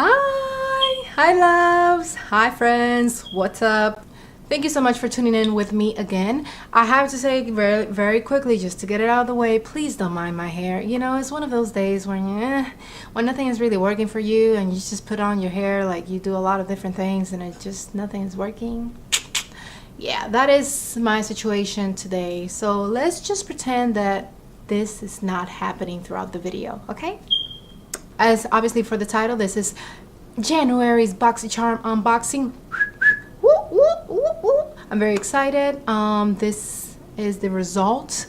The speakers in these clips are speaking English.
Hi loves, hi friends, what's up? Thank you so much for tuning in with me again. I have to say very quickly, just to get it out of the way, please don't mind my hair. You know, it's one of those days when nothing is really working for you and you just put on your hair, like you do a lot of different things and nothing is working. Yeah, that is my situation today. So let's just pretend that this is not happening throughout the video, okay? As obviously for the title, this is January's Boxycharm unboxing. I'm very excited. This is the result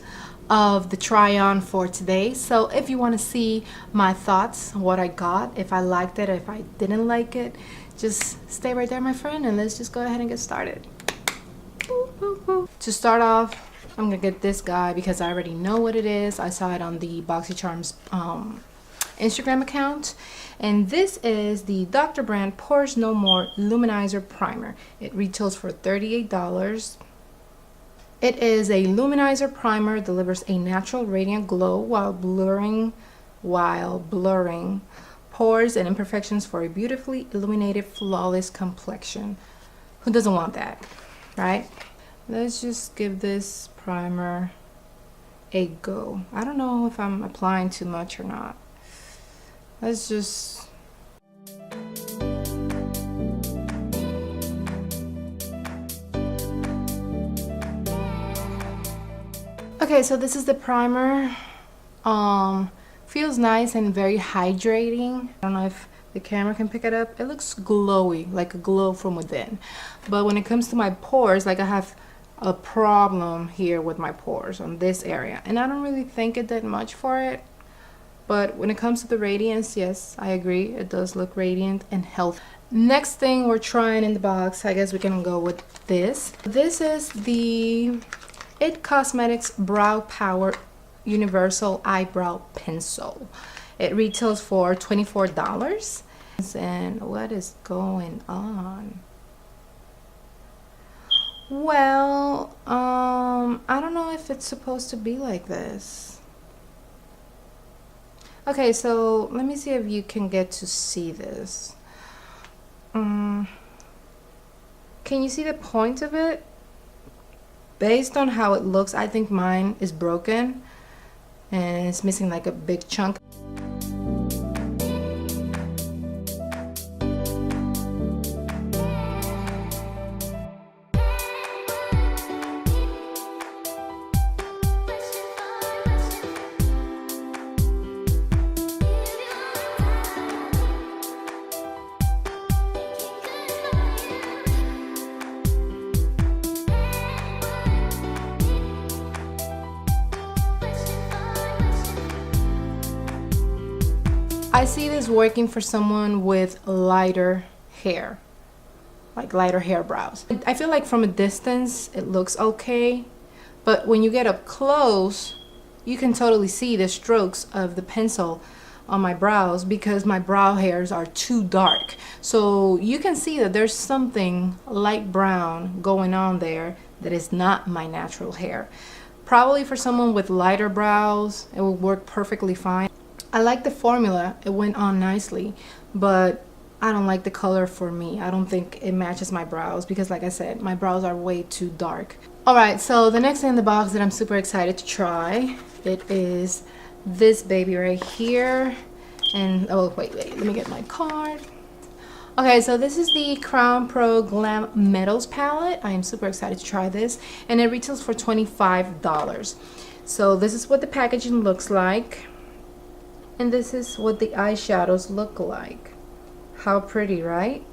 of the try-on for today. So if you want to see my thoughts, what I got, if I liked it, if I didn't like it, just stay right there, my friend, and let's just go ahead and get started. To start off, I'm gonna get this guy because I already know what it is. I saw it on the Boxycharm's Instagram account, and this is the Dr. Brand Pores No More Luminizer Primer. It retails for $38. It is a luminizer primer, delivers a natural radiant glow while blurring pores and imperfections for a beautifully illuminated, flawless complexion. Who doesn't want that, right? Let's just give this primer a go. I don't know if I'm applying too much or not. Let's just... Okay, so this is the primer. Feels nice and very hydrating. I don't know if the camera can pick it up. It looks glowy, like a glow from within. But when it comes to my pores, like I have a problem here with my pores on this area, and I don't really think it did much for it. But when it comes to the radiance, yes, I agree, it does look radiant and healthy. Next thing we're trying in the box, I guess we can go with this. This is the IT Cosmetics Brow Power Universal Eyebrow Pencil. It retails for $24. And what is going on? Well, I don't know if it's supposed to be like this. Okay, so let me see if you can get to see this. Can you see the point of it? Based on how it looks, I think mine is broken and it's missing like a big chunk. I see this working for someone with lighter hair, like lighter hair brows. I feel like from a distance it looks okay, but when you get up close you can totally see the strokes of the pencil on my brows because my brow hairs are too dark. So you can see that there's something light brown going on there that is not my natural hair. Probably for someone with lighter brows it will work perfectly fine. I like the formula, it went on nicely, but I don't like the color for me. I don't think it matches my brows because, like I said, my brows are way too dark. Alright, so the next thing in the box that I'm super excited to try, it is this baby right here. And oh wait, let me get my card. Okay, so this is the Crown Pro Glam Metals palette. I am super excited to try this, and it retails for $25. So this is what the packaging looks like. And this is what the eyeshadows look like. How pretty, right?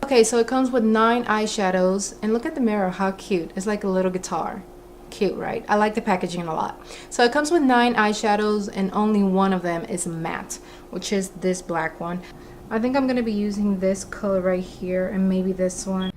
Okay, so it comes with 9 eyeshadows, and look at the mirror, how cute. It's like a little guitar. Cute, right? I like the packaging a lot. So it comes with 9 eyeshadows, and only one of them is matte, which is this black one. I think I'm gonna be using this color right here, and maybe this one.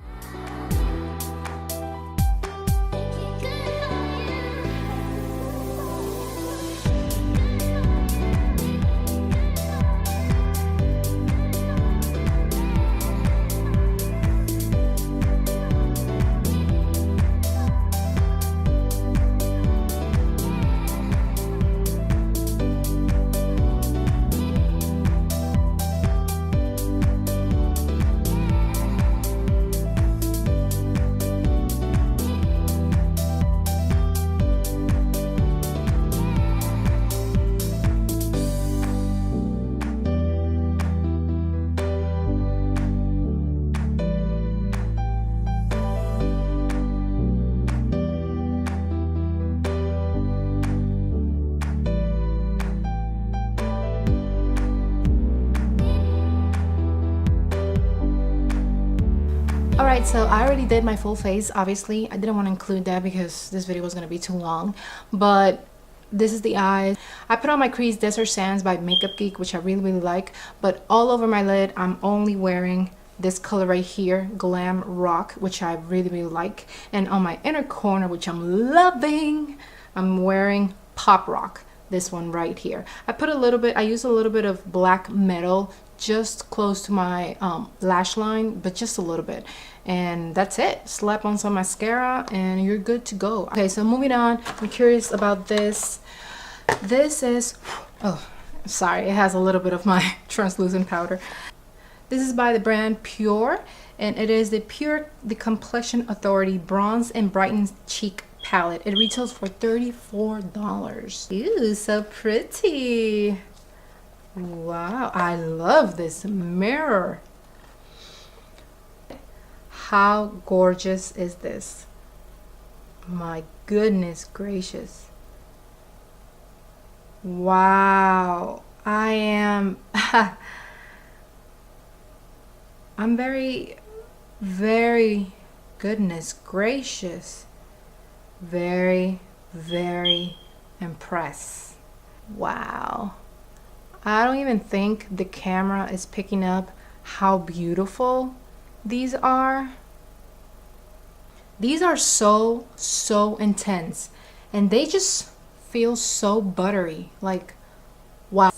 Alright, so I already did my full face. Obviously, I didn't want to include that because this video was going to be too long. But this is the eyes. I put on my crease Desert Sands by Makeup Geek, which I really like. But all over my lid, I'm only wearing this color right here, Glam Rock, which I really like. And on my inner corner, which I'm loving, I'm wearing Pop Rock, this one right here. I used a little bit of black metal just close to my lash line, but just a little bit. And that's it. Slap on some mascara and you're good to go. Okay, so moving on, I'm curious about this. This is, oh, sorry, it has a little bit of my translucent powder. This is by the brand Pure, and it is the Complexion Authority Bronze and Brighten Cheek Palette. It retails for $34. Ew, so pretty. Wow, I love this mirror. How gorgeous is this? My goodness gracious. Wow, I am I'm very goodness gracious, very impressed. Wow, I don't even think the camera is picking up how beautiful these are. These are so intense, and they just feel so buttery. Like, wow.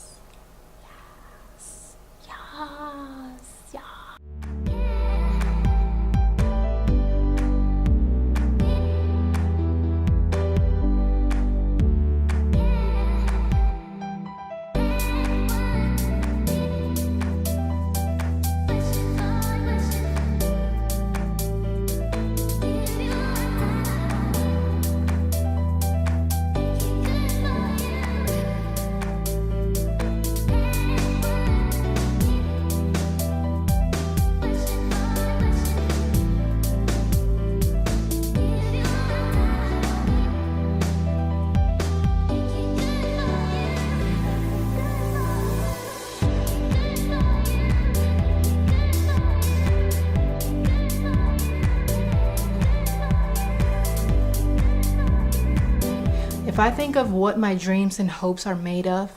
If I think of what my dreams and hopes are made of,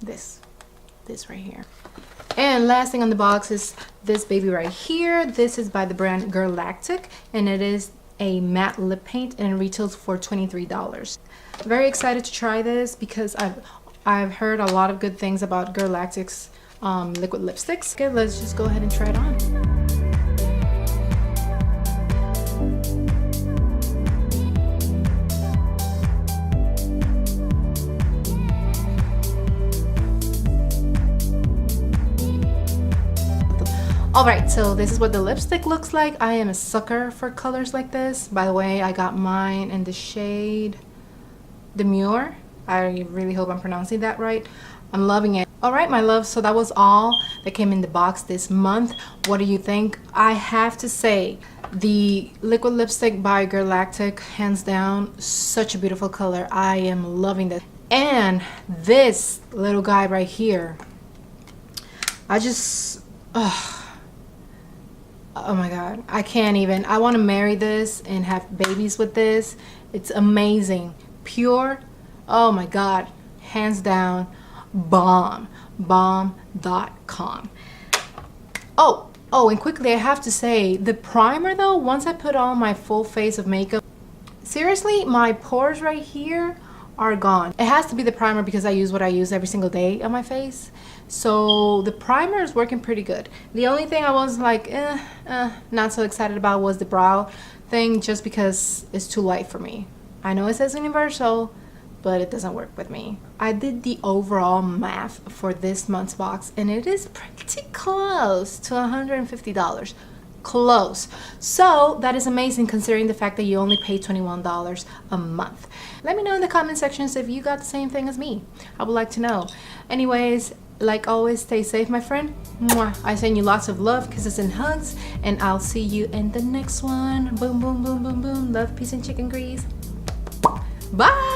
this right here. And last thing on the box is this baby right here. This is by the brand Galactic, and it is a matte lip paint, and it retails for $23. Very excited to try this because I've heard a lot of good things about Galactic's liquid lipsticks. Okay, let's just go ahead and try it on. Alright, so this is what the lipstick looks like. I am a sucker for colors like this. By the way, I got mine in the shade Demure. I really hope I'm pronouncing that right. I'm loving it. Alright, my love, so that was all that came in the box this month. What do you think? I have to say, the liquid lipstick by Galactic, hands down, such a beautiful color. I am loving this. And this little guy right here, I just, oh my god, I can't even. I want to marry this and have babies with this. It's amazing. Pure, oh my god, hands down, bomb.com. Oh, and quickly I have to say, the primer though, once I put on my full face of makeup, seriously, my pores right here are gone. It has to be the primer because I use what I use every single day on my face. So the primer is working pretty good. The only thing I was like not so excited about was the brow thing, just because it's too light for me. I know it says universal, but it doesn't work with me. I did the overall math for this month's box, and it is pretty close to $150. Close. So that is amazing considering the fact that you only pay $21 a month. Let me know in the comment sections if you got the same thing as me. I would like to know. Anyways, like always, stay safe, my friend. Mwah. I send you lots of love, kisses, and hugs, and I'll see you in the next one. Boom, boom, boom, boom, boom. Love, peace, and chicken grease. Bye.